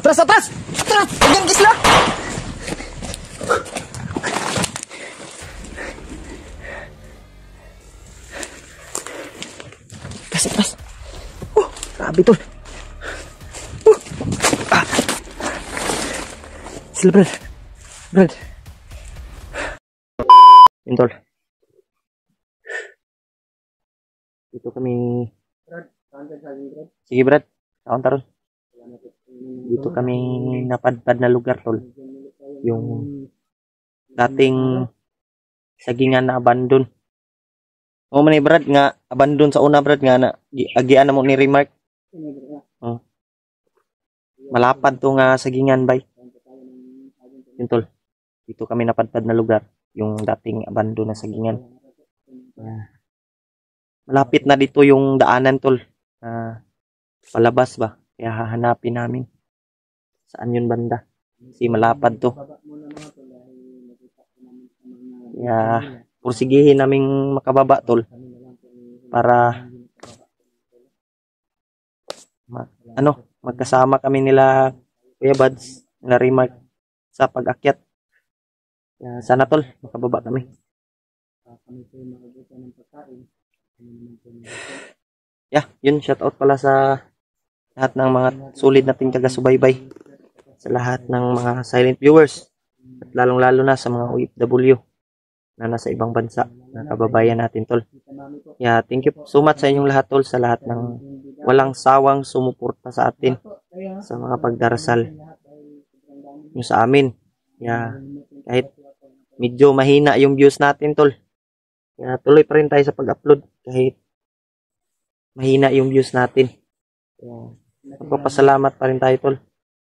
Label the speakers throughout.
Speaker 1: Atras, atras! Atras! Ayan, gisla! Atras, atras! Grabe, tol. Sila, Brad. Brad. Yun, tol. Dito kami. Sige, Brad. Taon taron. Dito kami napadpad na lugar, tol. Yung dating sagingan na abandon. O man Brad nga abandon sa una, Brad, nga na agian na mo ni remark. Malapad to nga sagingan, bay. Yun, tol. Dito kami napadpad na lugar. Yung dating abandon na sagingan. Malapit na dito yung daanan, tol. Palabas ba? Kaya hahanapin namin. Saan yun banda? Kasi malapad to. Kaya pursigihin naming makababa, tol. Para magkasama kami nila Kuya Buds, nila Remark sa pag-akyat. Kaya sana, tol, makababa kami. Yun, shout out pala sa lahat ng mga solid nating taga-subaybay, sa lahat ng mga silent viewers, at lalong-lalo na sa mga OFW na nasa ibang bansa, na kababayan natin, tol. Thank you so much sa inyong lahat, tol, sa lahat ng walang sawang sumuporta sa atin, sa mga pagdarasal nyo sa amin. Kahit medyo mahina yung views natin, tol, tuloy pa rin tayo sa pag-upload kahit mahina yung views natin. Magpapasalamat pa rin tayo, tol,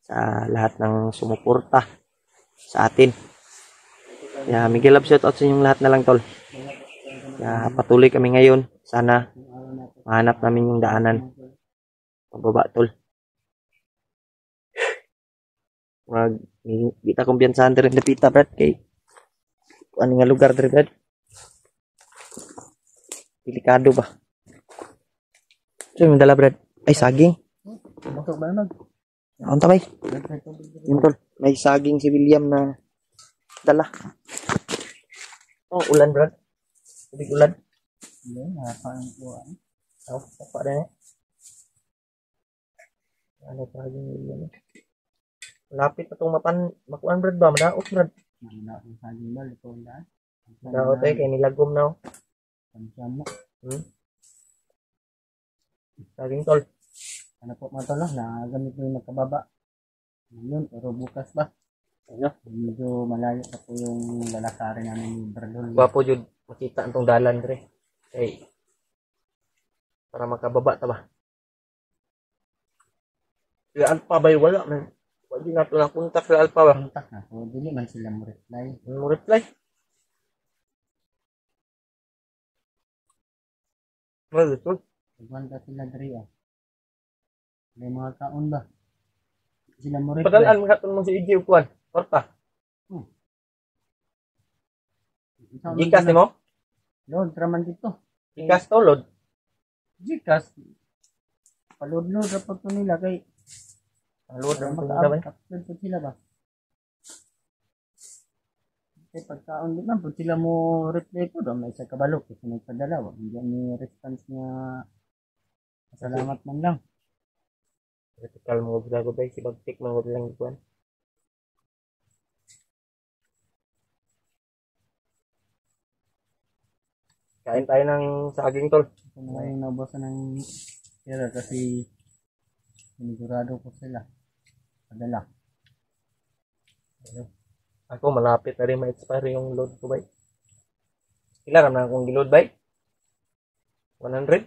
Speaker 1: sa lahat ng sumuporta sa atin. Miguel love shout out sa inyong lahat na lang, tol. Patuloy kami ngayon. Sana mahanap namin yung daanan pababa, tol. Kita kumpiyansahan rin na pita, Brad, kay ano nga lugar rin, Brad. Delikado ba? So, yung dala, Brad. Ay, saging. Ang tabay. Yun, tol. May saging si William na dala. Ulan, Brad. Tubig ulan. Apa na ano saging William. Lapit na itong makuan, Brad ba? Madaot, Brad. Madaot yung saging ba? Madaot kay nilagom na. Saging, tol. Ano po mga tol, nagamit mo yung nakababa. Yun, pero bukas ba? Medyo malayo pa po yung lalakarin namin yung Bradol. Gwapo jud makita itong dalan, Dre. Para makababa ta ba? Sila Alpha ba wala man? Wala nga ito nakuntak sila Alpha ba? Kontak na. So, dili man sila mo reply. Mo reply? Wala ito? Nagwanta sila, Dre. May mga kaon ba? Sila mo reply. Padalaan mga ito mo si EJ Ukuan. Korta. Gikas ni mo? Load, traman dito. Gikas to, load? Gikas. Palod-load rapot to nila kay load rapot nila ba? Upload po sila ba? Kaya pagkaon din lang po sila mo reply po doon. May isa kabalo kasi nagpadala. Hindi may response niya. Salamat man lang. Vertical mo gago ba? Si Bagtik mo lang ikuan. Kain tayo ng saging, tol. Ngayon nabasan ng pera kasi sinigurado ko sila. Padala. Ako malapit na rin ma-expire yung load ko, bay. Ilan naman akong giload, bay? 100?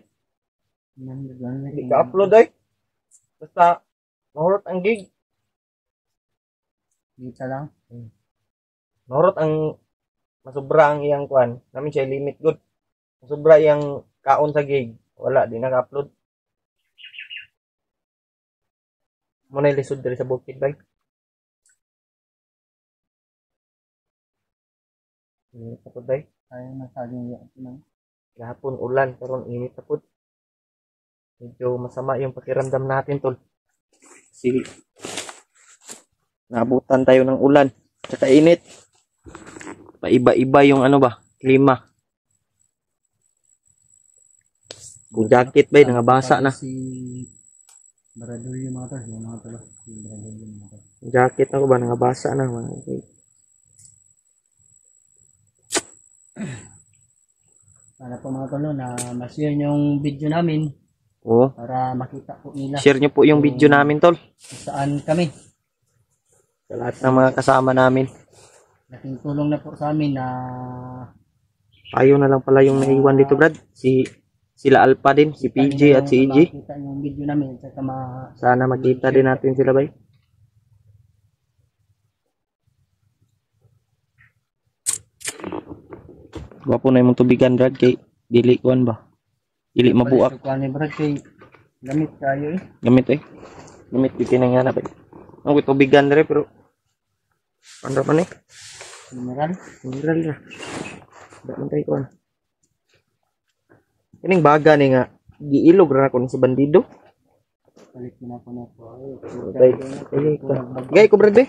Speaker 1: 100. Hindi ka upload, bay. Basta mahurot ang gig. Dita lang. Mahurot ang masubra ang iyang kuan. Namin siya limit good. Sobra yung kaon sa gig. Wala, di naka-upload. Muna ilisod dali sa bukid, bay. Init na po, bay. Ayaw na saging yung kahapon ulan, karon init na po. Medyo masama yung pakiramdam natin, tol. Kasi Naabutan tayo ng ulan. Tsaka init. Paiba-iba yung ano ba, klima. Kung jacket ba, nangabasa na.
Speaker 2: Si Baradol yung mga tol. Yung mga tol. Si Baradol yung mga tol.
Speaker 1: Jacket ako ba, nangabasa na.
Speaker 2: Para po mga tol na ma-share yung video namin
Speaker 1: Oo.
Speaker 2: para makita po nila
Speaker 1: Share nyo po yung video namin, tol.
Speaker 2: kung saan kami.
Speaker 1: Sa lahat ng mga kasama namin.
Speaker 2: Laking tulong na po sa amin na
Speaker 1: Tayo na lang pala yung naiwan dito, Brad. Sila Alpha din, si PJ at si EG.
Speaker 2: makita yung video namin at saka
Speaker 1: Sana makita din natin sila, bay. Gwapo na yung tubigan, Brad, kay dili kuan ba? Dili mabuak.
Speaker 2: Kuha ni Brad kay gamit kayo eh.
Speaker 1: Gamit eh. Gamit di kinangana, bay. Ang tubigan dere pero ano pa ni?
Speaker 2: Mineral.
Speaker 1: Mineral na. Daman tayo kuan. Kining baga ni nga giilog ra ko ni sa bandido.
Speaker 2: Balik mo na po na po.
Speaker 1: Gay ko, Brad, eh.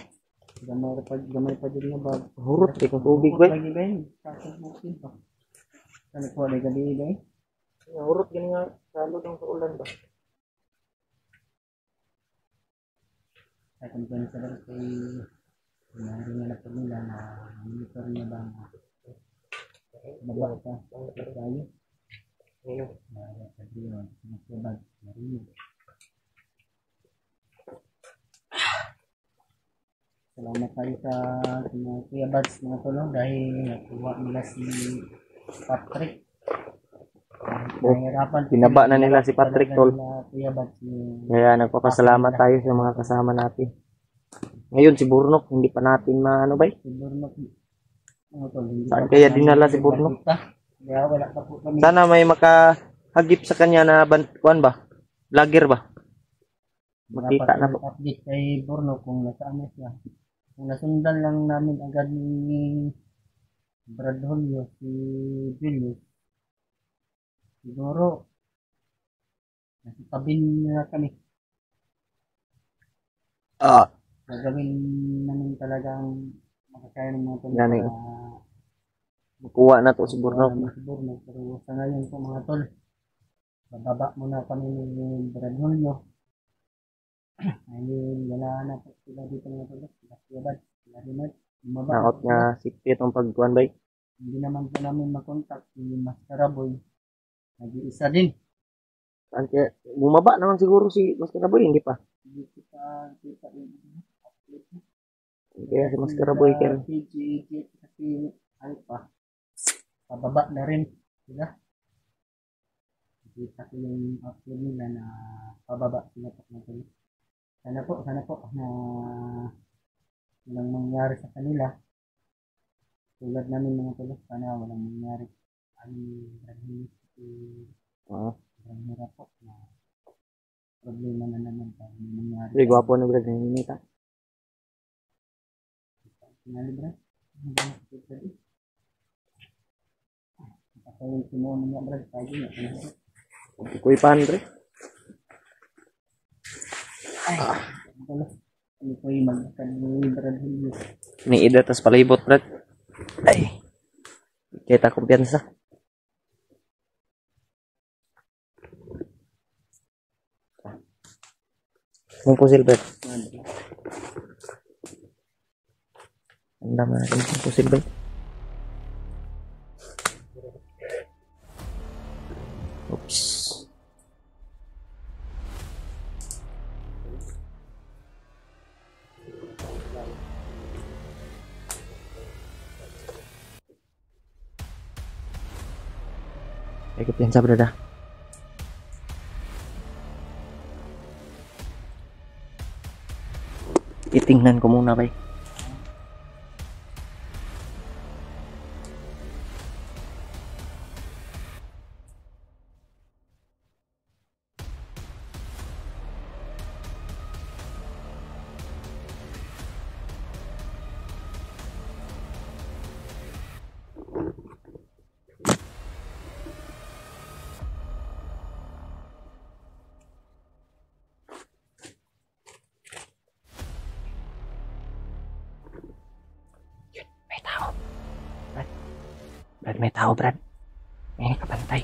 Speaker 2: Gamay pa din na bag.
Speaker 1: Hurot kay kung tubig, bay.
Speaker 2: Lagi ba yun? Kakang natin pa. Ano po, may gabi ba yun?
Speaker 1: Hurot gani nga salo dong sa ulan ba.
Speaker 2: Sa kumpiyansa lang kay nangyari nga na po nila na monitor niya ba na baba ka tayo na sabi yun nasibag narinig. Salamat tayo sa mga Kuya Bads mga tulong dahil nakuha nila si Patrick. Nahihirapan
Speaker 1: Binaba na nila si Patrick, tol.
Speaker 2: Kuya Bads
Speaker 1: Kaya nagpapasalamat tayo sa mga kasama natin. Ngayon si Burnok, hindi pa natin maano ba?
Speaker 2: si Burnok. Ano to, hindi
Speaker 1: Saan
Speaker 2: pa
Speaker 1: kaya
Speaker 2: po
Speaker 1: dinala
Speaker 2: namin
Speaker 1: si Burnok?
Speaker 2: nakita. Kaya wala pa po kami.
Speaker 1: Sana may makahagip sa kanya na kuan ba? Vlogger ba? Makita na po.
Speaker 2: Update kay Burnok kung nasaan na siya. Kung nasundan lang namin agad ni Brad Julio si Julius, siguro nasa tabi na kami. Gagawin namin talagang makakaya ng mga tol
Speaker 1: Yan eh.
Speaker 2: na
Speaker 1: Kuha na to si Burnok.
Speaker 2: si Burnok. Pero sa ngayon po mga tol, bababa muna kami ni Brad Julio. Ayun, wala na po sila dito mga tol. Sila Kuya sila Rinat.
Speaker 1: Naot nga sikti itong pagkuhan ba?
Speaker 2: Hindi naman po namin makontak si Master Raboy. Nag-iisa din.
Speaker 1: Saan kaya? Bumaba naman siguro si Master Boy, hindi pa.
Speaker 2: Hindi kita
Speaker 1: Kaya si Master Boy kaya.
Speaker 2: PG kasi Alpha. Pababa na rin sila. Kita ko yung upload nila na pababa sila po na tuloy. Sana po na walang mangyari sa kanila. Tulad namin mga tuloy, sana walang mangyari. Ang ang hirap po na problema na naman pa may mangyari.
Speaker 1: Sige, gwapo na Brad, nanginita.
Speaker 2: Sinalibra? Ako yung sinuha niya Brad, tayo niya.
Speaker 1: Kuy pan, Brad.
Speaker 2: Ano po yung mag-Brad Julio.
Speaker 1: Ni ida tas palibot, Brad. Ay. Kita kumpiyansa. Kung pusil, Brad. Ang dama natin kung pusil, Brad. Oops. Ay, kumpiyansa, Brad, ah. Titingnan ko muna, bay. Brad, may tao, Brad. May nakabantay.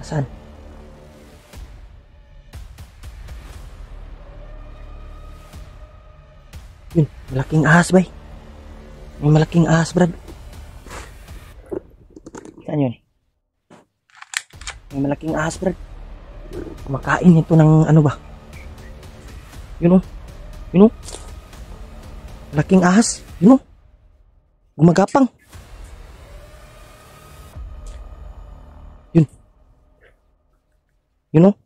Speaker 1: Nasaan? Yun, malaking ahas, bay. May malaking ahas, Brad. Saan yun? May malaking ahas, Brad. Kumakain ito ng ano ba? Yun o. Yun o. Malaking ahas. Yun o. Gumagapang. Yun. Yun o.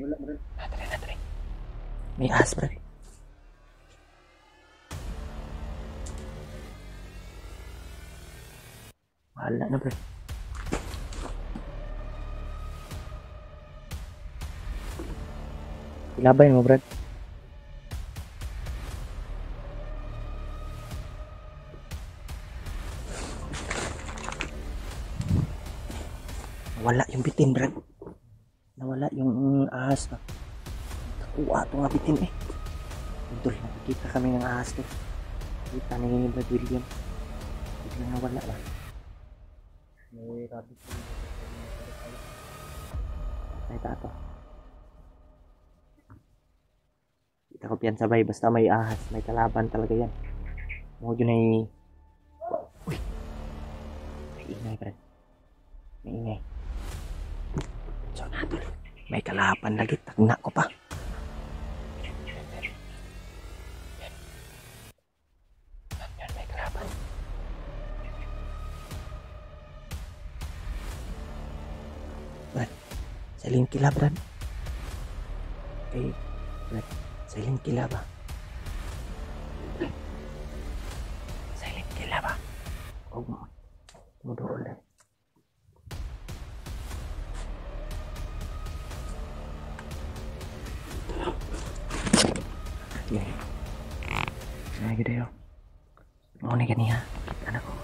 Speaker 2: Wala, Brad.
Speaker 1: Tara. May ahas, Brad. Wala na, Brad. Ilabayin mo, Brad. Nawala yung bitin, Brad. Nawala yung ahas na. Nakuha ito nga bitin eh. Idol, nakikita kami ng ahas to. Kita ni Brad William. Biglang nawala lang.
Speaker 2: May rabbit.
Speaker 1: Ay, tato. Kita ko piyan sabay. Basta may ahas. May kalaban talaga yan. Mo yun ay... Uy! May ingay, Brad. May ingay. So, natol. May kalaban lagi. Tagna ko pa. Yan, may kalaban. Brad, silent kila, Brad. Okay, Brad, silent kila ba? Silent kila ba? O, mudool lang. Gini. Nah, gitu ya. Mau nih kan ya, anakku.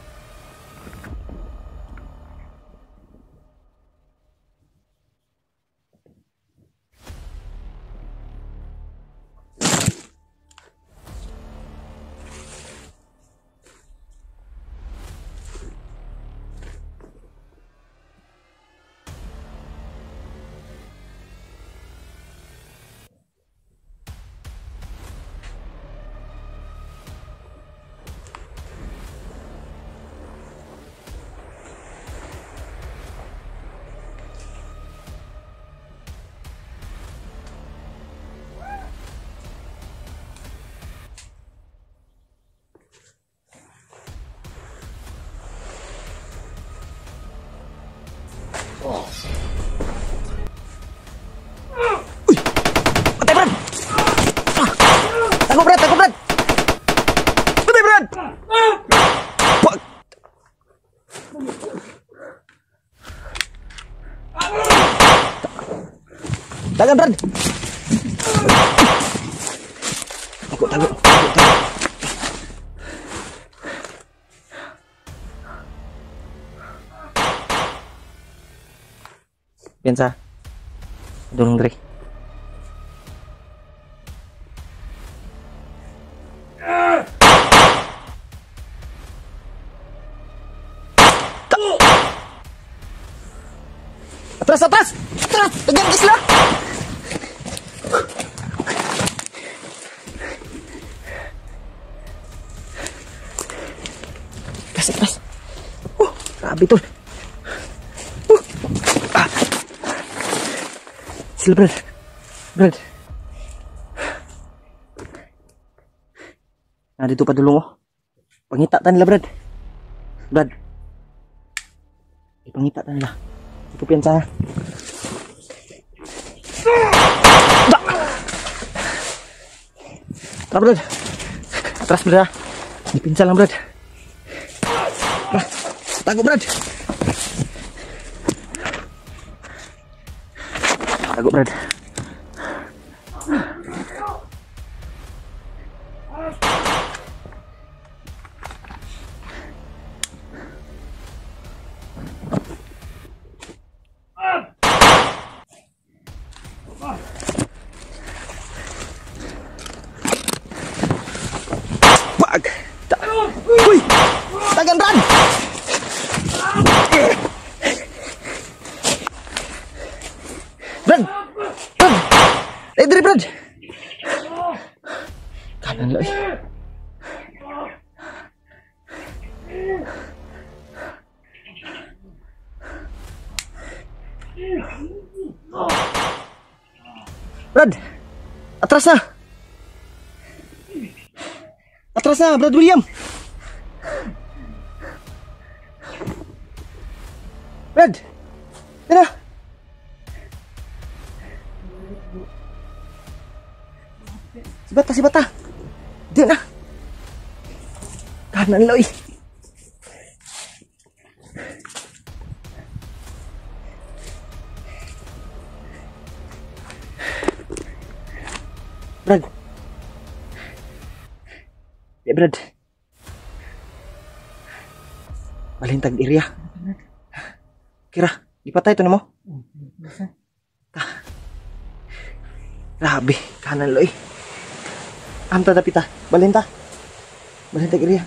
Speaker 1: Takut Brad. Patay Brad. Wag. Tagan Brad. Takut. Piensa. Dulung Dre. Atrás, tegang isla. Atrás. Grabe tol. Sila Brad. Nah, dito pa dulong oh. Pangita ta nila Brad. Ipangita ta nila. Ito piyansa. Tara Brad. Atras Brad. Dipinsa lang Brad. Tago Brad. Atras na! Atras na, Brad William! Brad! Tara! Si Bata! Diyan na! Kanan, Loy! Brad! Ya, Brad! Balintag area. Kira, ipatay ito na mo? Grabe, kanan, Loy. Anta dapita, balintag area.